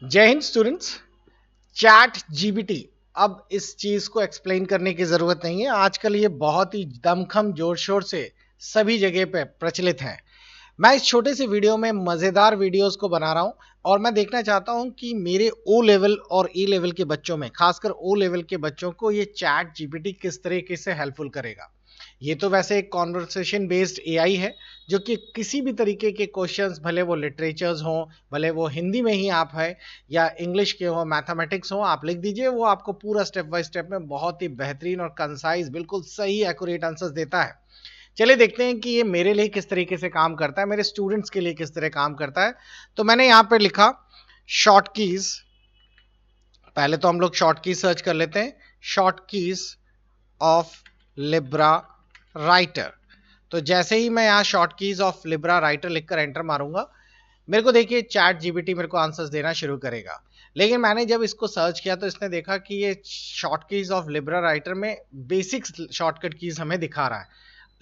जय Hind students. Chat GPT, अब इस चीज को एक्सप्लेन करने की जरूरत नहीं है। आजकल ये बहुत ही दमखम जोर शोर से सभी जगह पे प्रचलित है। मैं इस छोटे से वीडियो में मजेदार वीडियोस को बना रहा हूं और मैं देखना चाहता हूं कि मेरे ओ लेवल और ई लेवल के बच्चों में, खासकर ओ लेवल के बच्चों को ये चैट जीपीटी किस तरीके से हेल्पफुल करेगा। ये तो वैसे एक कॉन्वर्सेशन बेस्ड एआई है जो कि किसी भी तरीके के क्वेश्चंस, भले वो लिटरेचर्स हों, भले वो हिंदी में ही आप है या इंग्लिश के हो, मैथमेटिक्स हो, आप लिख दीजिए, वो आपको पूरा स्टेप बाय स्टेप में बहुत ही बेहतरीन और कंसाइज, बिल्कुल सही एक्यूरेट आंसर्स देता है। चलिए देखते हैं कि ये मेरे लिए किस तरीके से काम करता है, मेरे स्टूडेंट्स के लिए किस तरह काम करता है। तो मैंने यहाँ पे लिखा शॉर्ट कीज। पहले तो हम लोग शॉर्ट कीज सर्च कर लेते हैं, short keys of Libra writer. तो जैसे ही मैं यहाँ short keys of Libra writer लिखकर एंटर मारूंगा, मेरे को देखिए चैट जीपीटी मेरे को आंसर्स देना शुरू करेगा। लेकिन मैंने जब इसको सर्च किया तो इसने देखा कि ये short keys of Libra writer में बेसिक शॉर्टकट कीज हमें दिखा रहा है,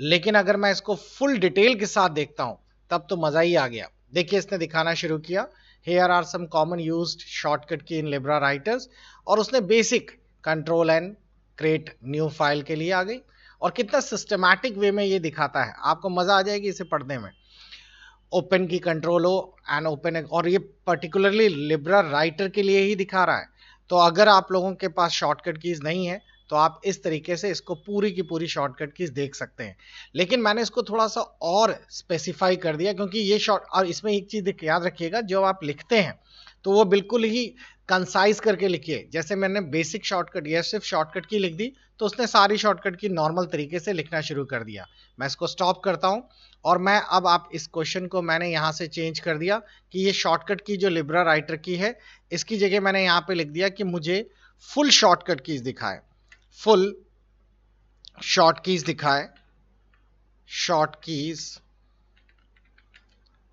लेकिन अगर मैं इसको फुल डिटेल के साथ देखता हूं तब तो मजा ही आ गया। देखिए इसने दिखाना शुरू किया, here are some common used shortcut key in Libre writers, और उसने basic control and create new file के लिए आ गई। और कितना सिस्टमैटिक वे में ये दिखाता है, आपको मजा आ जाएगी इसे पढ़ने में। ओपन की कंट्रोल हो एंड ओपन, और ये पर्टिकुलरली लिब्रा राइटर के लिए ही दिखा रहा है। तो अगर आप लोगों के पास शॉर्टकट कीज नहीं है तो आप इस तरीके से इसको पूरी की पूरी शॉर्टकट कीज देख सकते हैं। लेकिन मैंने इसको थोड़ा सा और स्पेसिफाई कर दिया, क्योंकि ये शॉर्ट, और इसमें एक चीज याद रखिएगा, जो आप लिखते हैं तो वो बिल्कुल ही कंसाइज करके लिखिए। जैसे मैंने बेसिक शॉर्टकट या सिर्फ शॉर्टकट की लिख दी तो उसने सारी शॉर्टकट की नॉर्मल तरीके से लिखना शुरू कर दिया। मैं इसको स्टॉप करता हूं और मैं अब, आप इस क्वेश्चन को मैंने यहां से चेंज कर दिया कि ये शॉर्टकट की जो लिब्रा राइटर की है, इसकी जगह मैंने यहां पे लिख दिया कि मुझे फुल शॉर्टकट कीज दिखाए, फुल शॉर्ट कीज दिखाए, short keys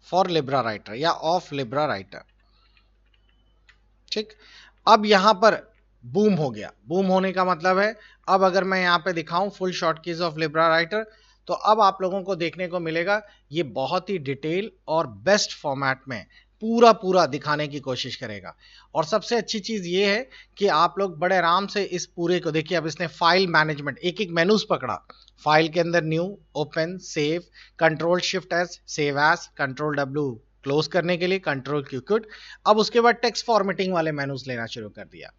for Libra writer या ऑफ लिब्रा राइटर। ठीक, अब यहां पर बूम हो गया। बूम होने का मतलब है, अब अगर मैं यहां पे दिखाऊं full short keys of Libra writer, तो अब आप लोगों को देखने को मिलेगा ये बहुत ही डिटेल और बेस्ट फॉर्मेट में पूरा पूरा दिखाने की कोशिश करेगा। और सबसे अच्छी चीज ये है कि आप लोग बड़े आराम से इस पूरे को देखिए। अब इसने फाइल मैनेजमेंट, एक एक मेनूज पकड़ा, फाइल के अंदर new, open, save, control shift S save S, control W close करने के लिए, कंट्रोल क्यू क्विट। अब उसके बाद टेक्स्ट फॉर्मेटिंग वाले मेनूज लेना शुरू कर दिया,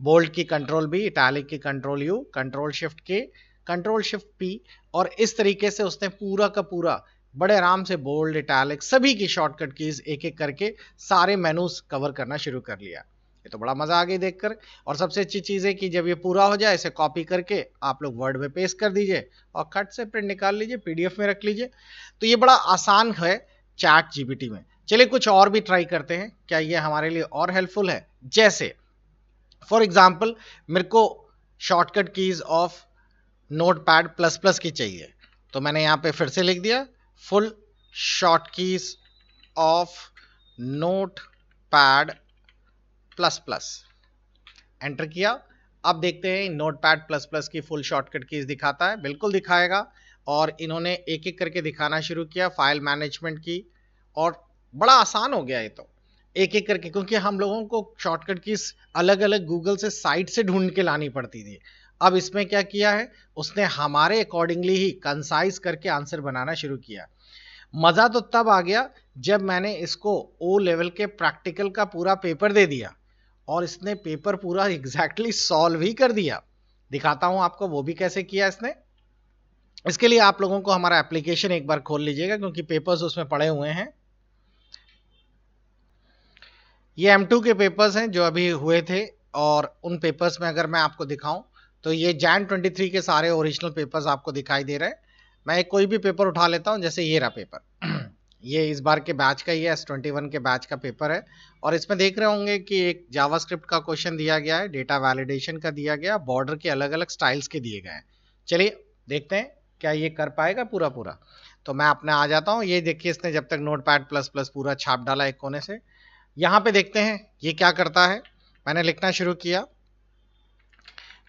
बोल्ड की कंट्रोल बी, इटैलिक की कंट्रोल यू, कंट्रोल शिफ्ट के, कंट्रोल शिफ्ट पी। और इस तरीके से उसने पूरा का पूरा बड़े आराम से बोल्ड, इटैलिक सभी की शॉर्टकट कीज एक एक करके सारे मेनूज कवर करना शुरू कर लिया। ये तो बड़ा मजा आ गई देखकर। और सबसे अच्छी चीज है कि जब ये पूरा हो जाए, इसे कॉपी करके आप लोग वर्ड में पेस्ट कर दीजिए और खट से प्रिंट निकाल लीजिए, पीडीएफ में रख लीजिए। तो ये बड़ा आसान है चैट जीपीटी में। चलिए कुछ और भी ट्राई करते हैं, क्या ये हमारे लिए और हेल्पफुल है। जैसे फॉर एग्जाम्पल, मेरे को shortcut keys of note pad plus plus की चाहिए, तो मैंने यहां पे फिर से लिख दिया full short keys of note pad plus plus, enter किया। अब देखते हैं नोट पैड प्लस प्लस की फुल शॉर्टकट कीज दिखाता है, बिल्कुल दिखाएगा। और इन्होंने एक एक करके दिखाना शुरू किया, फाइल मैनेजमेंट की, और बड़ा आसान हो गया ये तो एक एक करके, क्योंकि हम लोगों को शॉर्टकट कीज अलग अलग गूगल से साइट से ढूंढ के लानी पड़ती थी। अब इसमें क्या किया है, उसने हमारे अकॉर्डिंगली ही कंसाइज करके आंसर बनाना शुरू किया। मजा तो तब आ गया जब मैंने इसको ओ लेवल के प्रैक्टिकल का पूरा पेपर दे दिया और इसने पेपर पूरा एग्जैक्टली सॉल्व ही कर दिया। दिखाता हूं आपको वो भी कैसे किया इसने। इसके लिए आप लोगों को हमारा एप्लीकेशन एक बार खोल लीजिएगा, क्योंकि पेपर्स उसमें पड़े हुए हैं। ये M2 के पेपर्स हैं जो अभी हुए थे, और उन पेपर्स में अगर मैं आपको दिखाऊं तो ये जैन 23 के सारे ओरिजिनल पेपर्स आपको दिखाई दे रहे हैं। मैं कोई भी पेपर उठा लेता हूं, जैसे ये रहा पेपर ये इस बार के बैच का, ये S21 के बैच का पेपर है। और इसमें देख रहे होंगे कि एक जावास्क्रिप्ट का क्वेश्चन दिया गया है, डेटा वैलिडेशन का दिया गया, बॉर्डर के अलग अलग स्टाइल्स के दिए गए हैं। चलिए देखते हैं क्या ये कर पाएगा पूरा पूरा। तो मैं अपने आ जाता हूँ, ये देखिए इसने जब तक नोट पैड प्लस प्लस पूरा छाप डाला एक कोने से। यहां पे देखते हैं ये क्या करता है। मैंने लिखना शुरू किया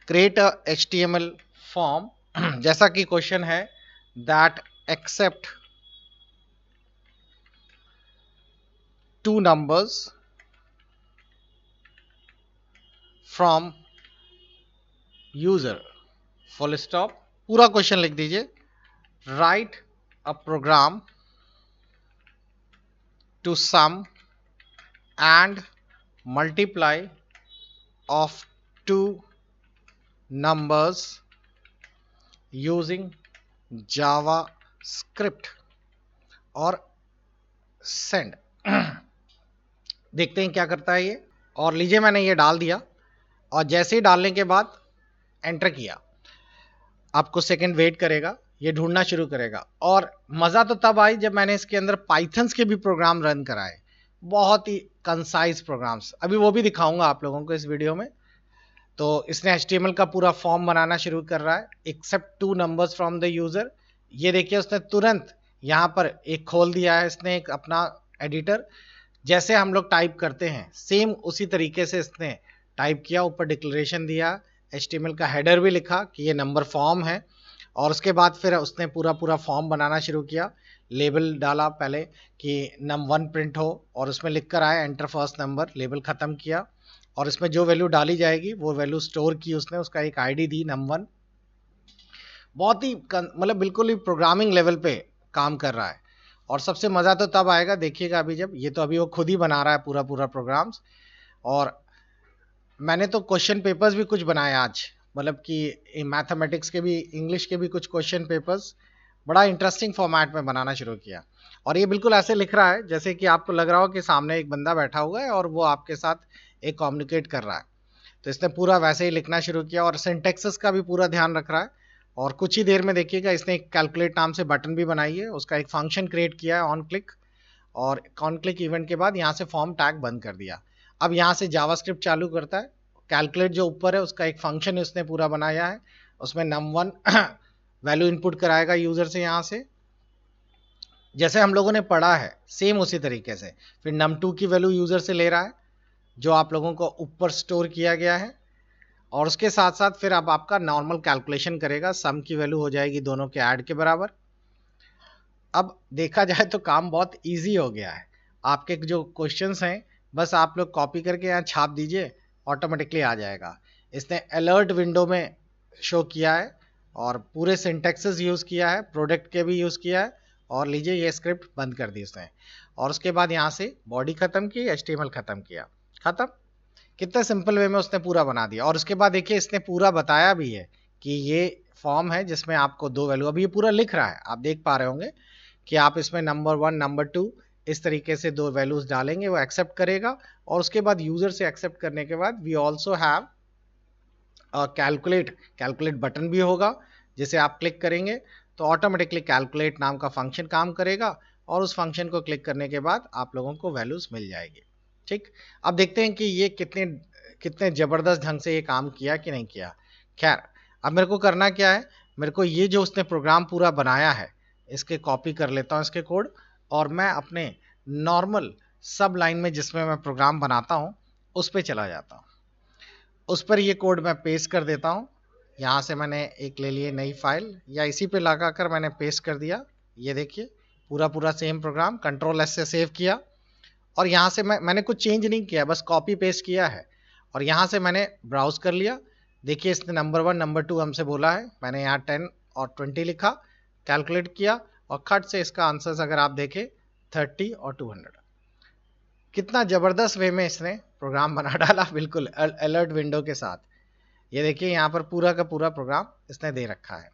क्रिएट अ HTML फॉर्म, जैसा कि क्वेश्चन है, that accept two numbers from user, full stop, पूरा क्वेश्चन लिख दीजिए। Write a program to sum and multiply of two numbers using JavaScript और send। देखते हैं क्या करता है ये। और लीजिए मैंने ये डाल दिया और जैसे ही डालने के बाद एंटर किया, आपको सेकंड वेट करेगा, ये ढूंढना शुरू करेगा। और मज़ा तो तब आई जब मैंने इसके अंदर पाइथन्स के भी प्रोग्राम रन कराए, बहुत ही कंसाइज प्रोग्राम्स, अभी वो भी दिखाऊंगा आप लोगों को इस वीडियो में। तो इसने HTML का पूरा फॉर्म बनाना शुरू कर रहा है, accept 2 numbers from the user. ये देखिए उसने तुरंत यहाँ पर एक खोल दिया है, इसने एक अपना एडिटर, जैसे हम लोग टाइप करते हैं सेम उसी तरीके से इसने टाइप किया, ऊपर डिक्लेरेशन दिया, HTML का हेडर भी लिखा कि ये नंबर फॉर्म है। और उसके बाद फिर उसने पूरा फॉर्म बनाना शुरू किया, लेबल डाला पहले कि num1 प्रिंट हो और उसमें लिख कर आया एंटर फर्स्ट नंबर, लेबल ख़त्म किया और इसमें जो वैल्यू डाली जाएगी वो वैल्यू स्टोर की उसने, उसका एक आईडी दी num1। बहुत ही मतलब बिल्कुल ही प्रोग्रामिंग लेवल पे काम कर रहा है। और सबसे मज़ा तो तब आएगा, देखिएगा अभी जब ये, तो अभी वो खुद ही बना रहा है पूरा प्रोग्राम्स। और मैंने तो क्वेश्चन पेपर्स भी कुछ बनाए आज, मतलब कि मैथमेटिक्स के भी, इंग्लिश के भी कुछ क्वेश्चन पेपर्स बड़ा इंटरेस्टिंग फॉर्मेट में बनाना शुरू किया। और ये बिल्कुल ऐसे लिख रहा है जैसे कि आपको लग रहा हो कि सामने एक बंदा बैठा हुआ है और वो आपके साथ एक कम्युनिकेट कर रहा है। तो इसने पूरा वैसे ही लिखना शुरू किया और सिंटैक्सेस का भी पूरा ध्यान रख रहा है। और कुछ ही देर में देखिएगा इसने एक कैलकुलेट नाम से बटन भी बनाई है, उसका एक फंक्शन क्रिएट किया है ऑन क्लिक, और ऑन क्लिक इवेंट के बाद यहाँ से फॉर्म टैग बंद कर दिया। अब यहाँ से जावास्क्रिप्ट चालू करता है, कैलकुलेट जो ऊपर है उसका एक फंक्शन उसने पूरा बनाया है, उसमें num1 वैल्यू इनपुट कराएगा यूजर से, यहाँ से जैसे हम लोगों ने पढ़ा है सेम उसी तरीके से। फिर num2 की वैल्यू यूजर से ले रहा है जो आप लोगों को ऊपर स्टोर किया गया है, और उसके साथ साथ फिर अब आपका नॉर्मल कैलकुलेशन करेगा, सम की वैल्यू हो जाएगी दोनों के ऐड के बराबर। अब देखा जाए तो काम बहुत इजी हो गया है। आपके जो क्वेश्चंस हैं बस आप लोग कॉपी करके यहाँ छाप दीजिए, ऑटोमेटिकली आ जाएगा। इसने अलर्ट विंडो में शो किया है और पूरे सिंटैक्सेस यूज़ किया है, प्रोडक्ट के भी यूज़ किया है। और लीजिए ये स्क्रिप्ट बंद कर दी उसने, और उसके बाद यहाँ से बॉडी ख़त्म की, HTML ख़त्म किया, ख़त्म। कितने सिंपल वे में उसने पूरा बना दिया। और उसके बाद देखिए इसने पूरा बताया भी है कि ये फॉर्म है जिसमें आपको दो वैल्यू, अभी ये पूरा लिख रहा है, आप देख पा रहे होंगे कि आप इसमें num1 num2 इस तरीके से दो वैल्यूज डालेंगे, वो एक्सेप्ट करेगा। और उसके बाद यूजर से एक्सेप्ट करने के बाद we also have calculate button भी होगा, जिसे आप क्लिक करेंगे तो ऑटोमेटिकली कैलकुलेट नाम का फंक्शन काम करेगा, और उस फंक्शन को क्लिक करने के बाद आप लोगों को वैल्यूज मिल जाएगी। ठीक, अब देखते हैं कि ये कितने कितने ज़बरदस्त ढंग से ये काम किया कि नहीं किया। खैर, अब मेरे को करना क्या है, मेरे को ये जो उसने प्रोग्राम पूरा बनाया है इसके कॉपी कर लेता हूँ इसके कोड, और मैं अपने नॉर्मल सब लाइन में जिसमें मैं प्रोग्राम बनाता हूँ उस पर चला जाता हूँ। उस पर ये कोड मैं पेस्ट कर देता हूँ। यहाँ से मैंने एक ले लिए नई फाइल, या इसी पे लगा कर मैंने पेस्ट कर दिया। ये देखिए पूरा सेम प्रोग्राम Ctrl+S से सेव किया, और यहाँ से मैंने कुछ चेंज नहीं किया, बस कॉपी पेस्ट किया है। और यहाँ से मैंने ब्राउज कर लिया। देखिए इसने num1 num2 हमसे बोला है, मैंने यहाँ 10 और 20 लिखा, कैलकुलेट किया, और खट से इसका आंसर्स अगर आप देखें 30 और 200। कितना ज़बरदस्त वे में इसने प्रोग्राम बना डाला, बिल्कुल अलर्ट विंडो के साथ। ये देखिए यहाँ पर पूरा का पूरा प्रोग्राम इसने दे रखा है,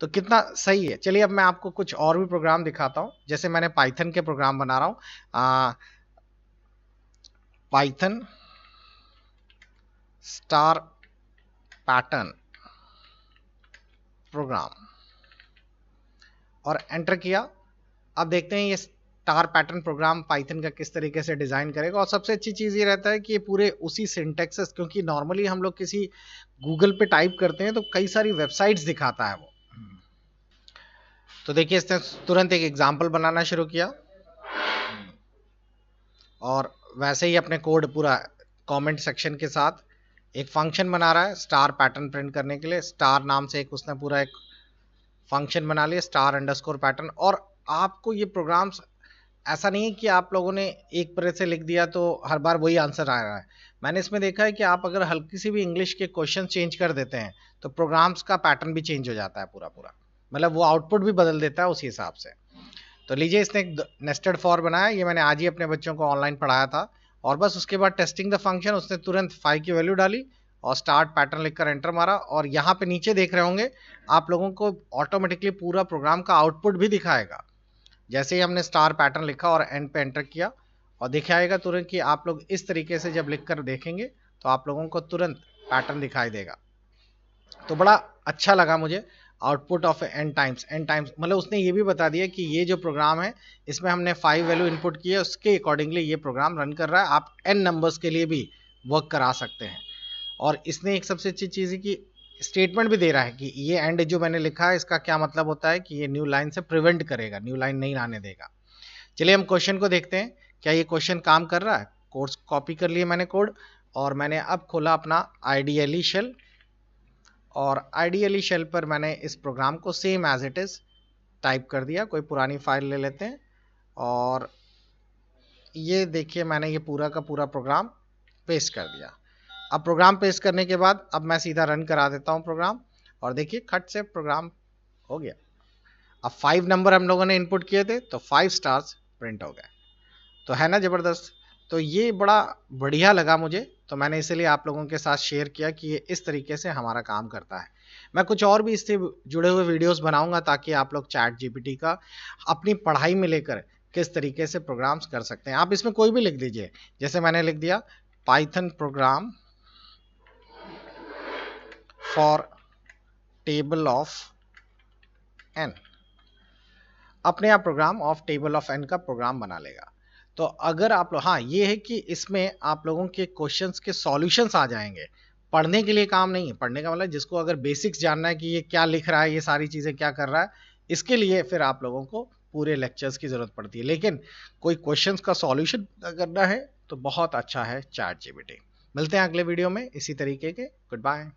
तो कितना सही है। चलिए अब मैं आपको कुछ और भी प्रोग्राम दिखाता हूँ, जैसे मैंने पाइथन के प्रोग्राम बना रहा हूँ। पाइथन स्टार पैटर्न प्रोग्राम, और एंटर किया। अब देखते हैं ये स्टार पैटर्न प्रोग्राम पाइथन का किस तरीके से डिज़ाइन करेगा। और सबसे अच्छी चीज़ ये रहता है कि ये पूरे उसी सिंटैक्सेस, क्योंकि नॉर्मली हम लोग किसी गूगल पे टाइप करते हैं तो कई सारी वेबसाइट्स दिखाता है वो। तो देखिए इसने तुरंत एक एग्जाम्पल बनाना शुरू किया, और वैसे ही अपने कोड पूरा कमेंट सेक्शन के साथ एक फंक्शन बना रहा है स्टार पैटर्न प्रिंट करने के लिए। स्टार नाम से एक उसने पूरा एक फंक्शन बना लिया, स्टार अंडरस्कोर पैटर्न। और आपको ये प्रोग्राम्स ऐसा नहीं है कि आप लोगों ने एक तरह से लिख दिया तो हर बार वही आंसर आ रहा है। मैंने इसमें देखा है कि आप अगर हल्की सी भी इंग्लिश के क्वेश्चन चेंज कर देते हैं तो प्रोग्राम्स का पैटर्न भी चेंज हो जाता है पूरा पूरा, मतलब वो आउटपुट भी बदल देता है उसी हिसाब से। तो लीजिए, इसने एक नेस्टेड फॉर बनाया, ये मैंने आज ही अपने बच्चों को ऑनलाइन पढ़ाया था। और बस उसके बाद टेस्टिंग द फंक्शन, उसने तुरंत 5 की वैल्यू डाली और स्टार्ट पैटर्न लिखकर एंटर मारा, और यहाँ पे नीचे देख रहे होंगे आप लोगों को ऑटोमेटिकली पूरा प्रोग्राम का आउटपुट भी दिखाएगा। जैसे ही हमने स्टार पैटर्न लिखा और एंड पे एंटर किया और दिखाएगा तुरंत कि आप लोग इस तरीके से जब लिख कर देखेंगे तो आप लोगों को तुरंत पैटर्न दिखाई देगा। तो बड़ा अच्छा लगा मुझे आउटपुट ऑफ एन टाइम्स। मतलब उसने ये भी बता दिया कि ये जो प्रोग्राम है इसमें हमने 5 वैल्यू इनपुट की है, उसके अकॉर्डिंगली ये प्रोग्राम रन कर रहा है। आप एन नंबर्स के लिए भी वर्क करा सकते हैं। और इसने एक सबसे अच्छी चीज़ है कि स्टेटमेंट भी दे रहा है कि ये एंड जो मैंने लिखा है इसका क्या मतलब होता है कि ये न्यू लाइन से प्रिवेंट करेगा, न्यू लाइन नहीं आने देगा। चलिए हम क्वेश्चन को देखते हैं, क्या ये क्वेश्चन काम कर रहा है। कोर्स कॉपी कर लिए मैंने कोड, और मैंने अब खोला अपना आइडियली शेल, और आइडियली शेल पर मैंने इस प्रोग्राम को same as it is type कर दिया। कोई पुरानी फाइल ले लेते हैं, और ये देखिए मैंने ये पूरा का पूरा प्रोग्राम पेस्ट कर दिया। अब प्रोग्राम पेस्ट करने के बाद अब मैं सीधा रन करा देता हूँ प्रोग्राम, और देखिए खट से प्रोग्राम हो गया। अब 5 नंबर हम लोगों ने इनपुट किए थे तो 5 स्टार्स प्रिंट हो गए। तो है ना ज़बरदस्त। तो ये बड़ा बढ़िया लगा मुझे, तो मैंने इसलिए आप लोगों के साथ शेयर किया कि ये इस तरीके से हमारा काम करता है। मैं कुछ और भी इससे जुड़े हुए वीडियोस बनाऊंगा ताकि आप लोग चैट जीपीटी का अपनी पढ़ाई में लेकर किस तरीके से प्रोग्राम्स कर सकते हैं। आप इसमें कोई भी लिख दीजिए, जैसे मैंने लिख दिया Python program for table of N, अपने आप program of table of N का प्रोग्राम बना लेगा। तो अगर आप लोग, हाँ ये है कि इसमें आप लोगों के क्वेश्चंस के सॉल्यूशंस आ जाएंगे। पढ़ने के लिए काम नहीं है, पढ़ने का मतलब जिसको अगर बेसिक्स जानना है कि ये क्या लिख रहा है, ये सारी चीज़ें क्या कर रहा है, इसके लिए फिर आप लोगों को पूरे लेक्चर्स की ज़रूरत पड़ती है। लेकिन कोई क्वेश्चंस का सॉल्यूशन करना है तो बहुत अच्छा है चैट जीपीटी। मिलते हैं अगले वीडियो में इसी तरीके के। Good bye.